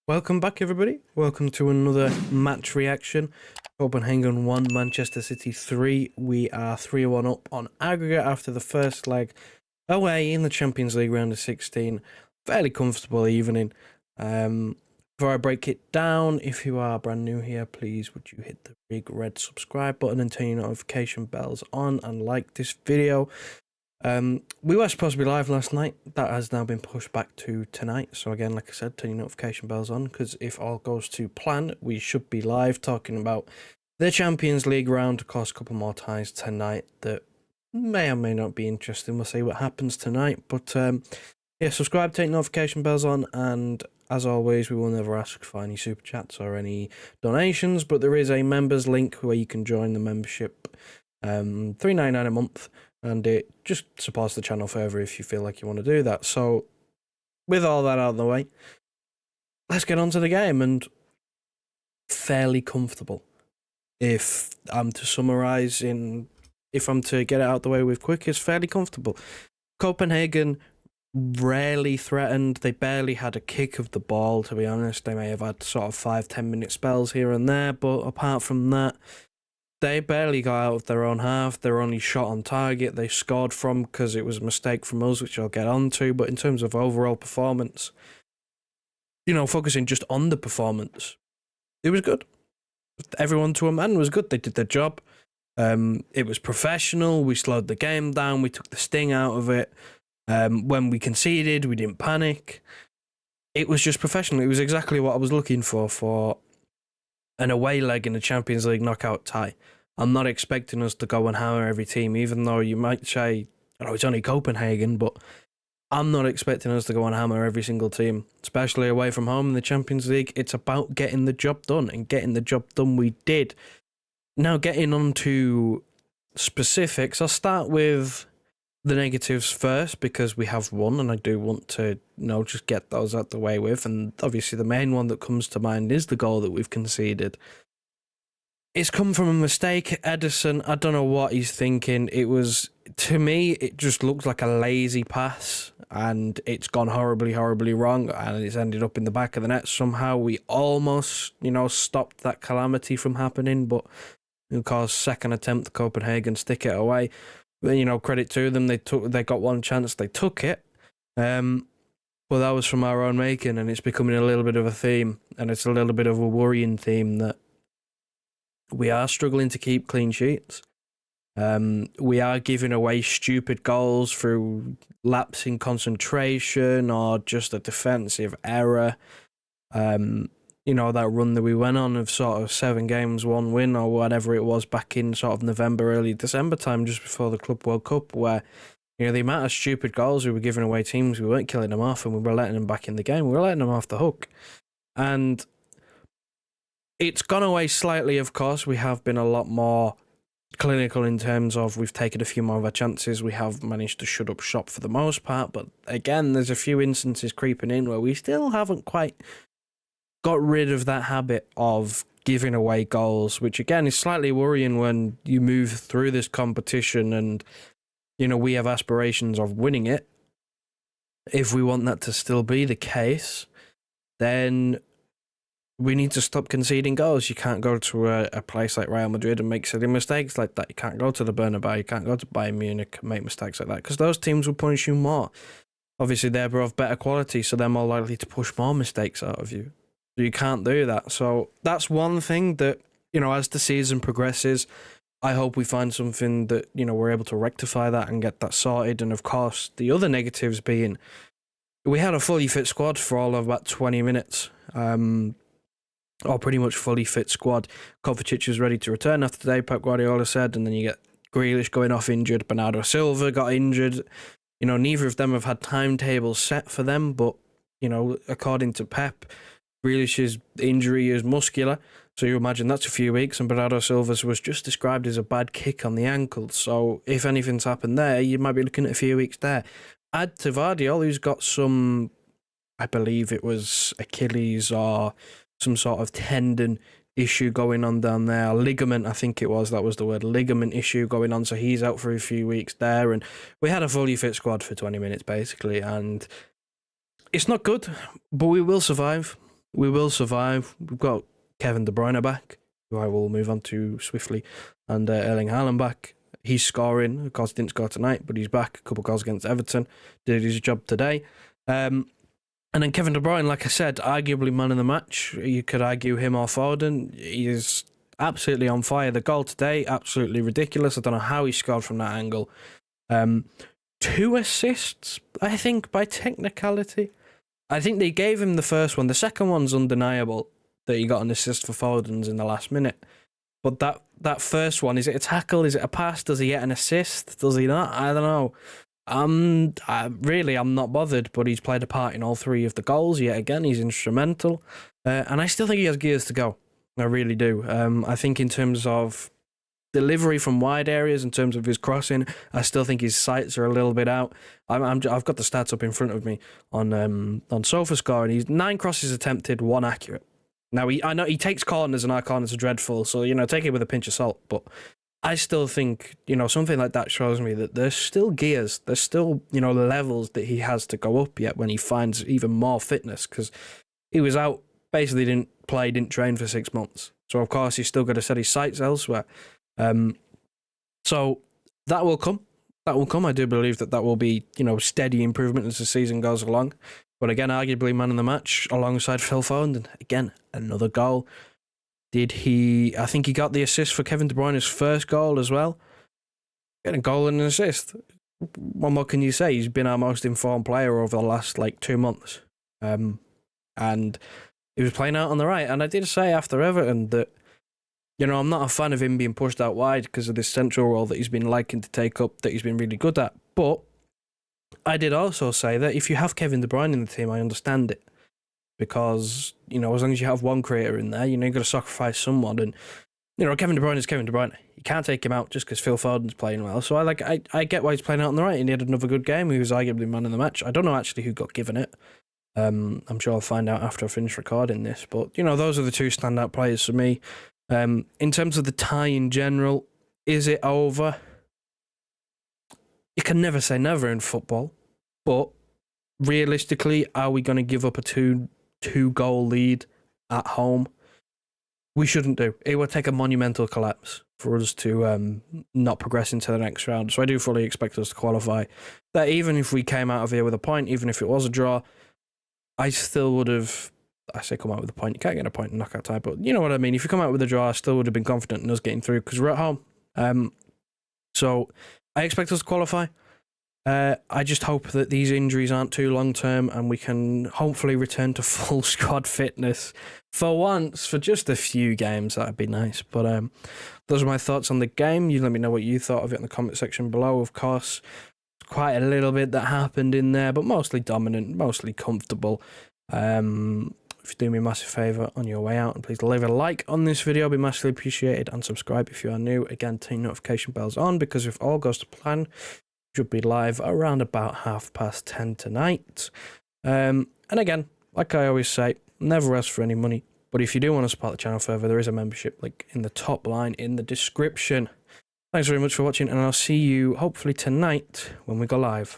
Welcome back, everybody. Welcome to another match reaction. Copenhagen 1, Manchester City 3. We are 3-1 up on aggregate after the first leg away in the Champions League round of 16. Fairly comfortable evening. Before I break it down, if you are brand new here, please would you hit the big red subscribe button and turn your notification bells on and like this video. We were supposed to be live last night. That has now been pushed back to tonight. So again, like I said, turn your notification bells on, because if all goes to plan, we should be live talking about the Champions League round. Of course, a couple more ties tonight that may or may not be interesting. We'll see what happens tonight. But yeah, subscribe, turn notification bells on, and as always, we will never ask for any super chats or any donations, but there is a members link where you can join the membership. $3.99 a month. And it just supports the channel further if you feel like you want to do that. So, with all that out of the way, let's get on to the game. And fairly comfortable. If I'm to summarise if I'm to get it out the way with quick, it's fairly comfortable. Copenhagen rarely threatened. They barely had a kick of the ball, to be honest. They may have had sort of 5-10 minute spells here and there, but apart from that, they barely got out of their own half. Their only shot on target they scored from, because it was a mistake from us, which I'll get on to. But in terms of overall performance, focusing just on the performance, it was good. Everyone to a man was good. They did their job. It was professional. We slowed the game down. We took the sting out of it. When we conceded, we didn't panic. It was just professional. It was exactly what I was looking for an away leg in the Champions League knockout tie. I'm not expecting us to go and hammer every team, even though you might say, it's only Copenhagen, but I'm not expecting us to go and hammer every single team, especially away from home in the Champions League. It's about getting the job done, and getting the job done we did. Now, getting on to specifics, I'll start with the negatives first, because we have won, and I do want to just get those out the way with. And obviously the main one that comes to mind is the goal that we've conceded. It's come from a mistake. Edison, I don't know what he's thinking. To me, it just looks like a lazy pass, and it's gone horribly, horribly wrong, and it's ended up in the back of the net. Somehow we almost, stopped that calamity from happening, but of course, second attempt, Copenhagen stick it away. Credit to them, they got one chance, they took it. But that was from our own making, and it's becoming a little bit of a theme, and it's a little bit of a worrying theme that we are struggling to keep clean sheets. We are giving away stupid goals through lapse in concentration or just a defensive error. That run that we went on of sort of 7 games, 1 win, or whatever it was back in sort of November, early December time, just before the Club World Cup, where, the amount of stupid goals we were giving away teams, we weren't killing them off, and we were letting them back in the game. We were letting them off the hook. And it's gone away slightly, of course. We have been a lot more clinical in terms of we've taken a few more of our chances. We have managed to shut up shop for the most part. But again, there's a few instances creeping in where we still haven't quite got rid of that habit of giving away goals, which again is slightly worrying when you move through this competition and, we have aspirations of winning it. If we want that to still be the case, then we need to stop conceding goals. You can't go to a place like Real Madrid and make silly mistakes like that. You can't go to the Bernabeu, you can't go to Bayern Munich and make mistakes like that, because those teams will punish you more. Obviously, they're of better quality, so they're more likely to push more mistakes out of you. You can't do that. So that's one thing that, as the season progresses, I hope we find something that, we're able to rectify that and get that sorted. And of course, the other negatives being, we had a fully fit squad for all of about 20 minutes. Or pretty much fully fit squad. Kovacic was ready to return after today, Pep Guardiola said, and then you get Grealish going off injured, Bernardo Silva got injured. Neither of them have had timetables set for them, but, according to Pep, Grealish's injury is muscular, so you imagine that's a few weeks, and Bernardo Silva's was just described as a bad kick on the ankle, so if anything's happened there, you might be looking at a few weeks there. Add to Vardiol, who's got some, I believe it was Achilles or some sort of tendon issue going on down there, ligament, I think it was, that was the word, ligament issue going on, so he's out for a few weeks there, and we had a fully fit squad for 20 minutes, basically, and it's not good, but we will survive. We will survive. We've got Kevin De Bruyne back, who I will move on to swiftly, and Erling Haaland back. He's scoring. Of course, he didn't score tonight, but he's back. A couple of goals against Everton. Did his job today. And then Kevin De Bruyne, like I said, arguably man of the match. You could argue him or Foden. He is absolutely on fire. The goal today, absolutely ridiculous. I don't know how he scored from that angle. 2 assists, I think, by technicality. I think they gave him the first one. The second one's undeniable, that he got an assist for Foden's in the last minute. But that first one, is it a tackle? Is it a pass? Does he get an assist? Does he not? I don't know. I'm not bothered, but he's played a part in all 3 of the goals. Yet again, he's instrumental. And I still think he has gears to go. I really do. I think in terms of delivery from wide areas, in terms of his crossing, I still think his sights are a little bit out. I've got the stats up in front of me on SofaScore, and he's 9 crosses attempted, 1 accurate. Now, I know he takes corners, and our corners are dreadful, so, take it with a pinch of salt, but I still think, something like that shows me that there's still gears, there's still, levels that he has to go up yet when he finds even more fitness, because he was out, basically didn't play, didn't train for 6 months. So, of course, he's still got to set his sights elsewhere. So that will come. I do believe that will be, steady improvement as the season goes along. But again, arguably man of the match alongside Phil Foden. And again, another goal. I think he got the assist for Kevin De Bruyne's first goal as well. Getting a goal and an assist. What more can you say? He's been our most informed player over the last 2 months. And he was playing out on the right. And I did say after Everton that, I'm not a fan of him being pushed out wide because of this central role that he's been liking to take up, that he's been really good at. But I did also say that if you have Kevin De Bruyne in the team, I understand it. Because, as long as you have one creator in there, you've got to sacrifice someone. And, Kevin De Bruyne is Kevin De Bruyne. You can't take him out just because Phil Foden's playing well. So I get why he's playing out on the right, and he had another good game. He was arguably man of the match. I don't know actually who got given it. I'm sure I'll find out after I finish recording this. But, those are the 2 standout players for me. In terms of the tie in general, is it over? You can never say never in football, but realistically, are we going to give up a two-goal lead at home? We shouldn't do. It would take a monumental collapse for us to not progress into the next round. So I do fully expect us to qualify. That even if we came out of here with a point, even if it was a draw, I still would have... I say come out with a point. You can't get a point in knockout tie, but you know what I mean. If you come out with a draw, I still would have been confident in us getting through because we're at home. So I expect us to qualify. I just hope that these injuries aren't too long term and we can hopefully return to full squad fitness for once, for just a few games. That'd be nice. But those are my thoughts on the game. You let me know what you thought of it in the comment section below. Of course, quite a little bit that happened in there, but mostly dominant, mostly comfortable. If you do me a massive favour on your way out, and please leave a like on this video, it'll be massively appreciated, and subscribe if you are new. Again, turn notification bells on, because if all goes to plan, should be live around about 10:30 tonight. And again, like I always say, never ask for any money, but if you do want to support the channel further, there is a membership link in the top line in the description. Thanks very much for watching, and I'll see you hopefully tonight when we go live.